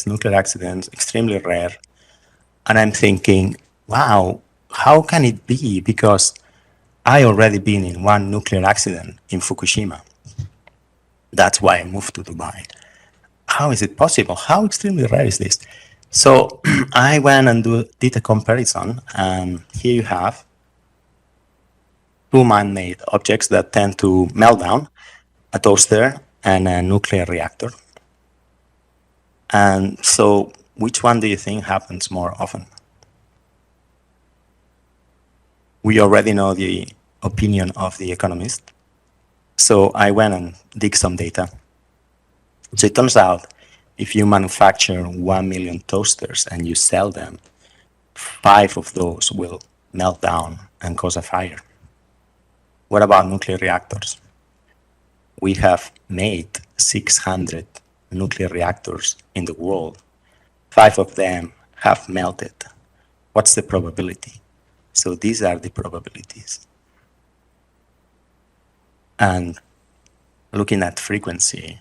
nuclear accidents, extremely rare. And I'm thinking, wow, how can it be? Because I already been in one nuclear accident in Fukushima. That's why I moved to Dubai. How is it possible? How extremely rare is this? So I went and did a comparison, and here you have two man-made objects that tend to melt down, a toaster and a nuclear reactor. And so which one do you think happens more often? We already know the opinion of The Economist. So I went and dig some data. So it turns out if you manufacture 1 million toasters and you sell them, 5 of those will melt down and cause a fire. What about nuclear reactors? We have made 600 nuclear reactors in the world. 5 of them have melted. What's the probability? So these are the probabilities. And looking at frequency,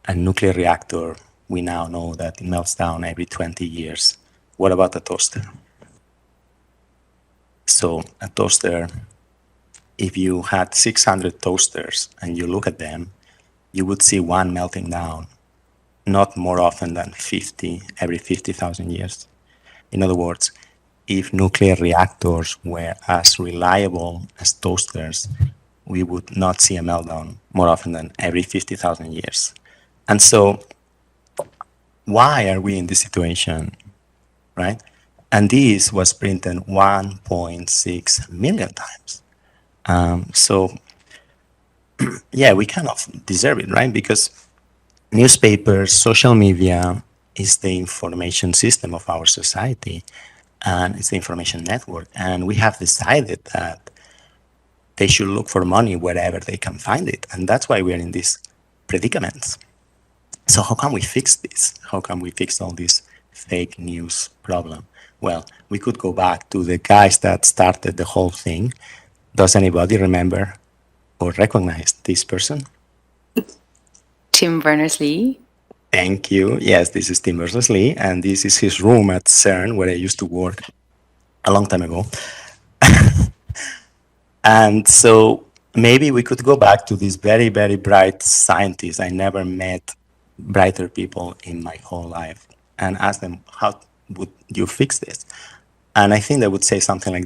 a nuclear reactor, we now know that it melts down every 20 years. What about a toaster? So a toaster, if you had 600 toasters and you look at them, you would see one melting down, not more often than 50 every 50,000 years. In other words, if nuclear reactors were as reliable as toasters, we would not see a meltdown more often than every 50,000 years. And so why are we in this situation, right? And this was printed 1.6 million times. So yeah, we kind of deserve it, right? Because newspapers, social media is the information system of our society, and it's the information network. And we have decided that they should look for money wherever they can find it. And that's why we're in these predicaments. So how can we fix this? How can we fix all this fake news problem? Well, we could go back to the guys that started the whole thing. Does anybody remember or recognize this person? Tim Berners-Lee. Thank you. Yes, this is Tim Berners-Lee, and this is his room at CERN, where I used to work a long time ago. And so maybe we could go back to these very, very bright scientists. I never met brighter people in my whole life, and ask them, how would you fix this? And I think they would say something like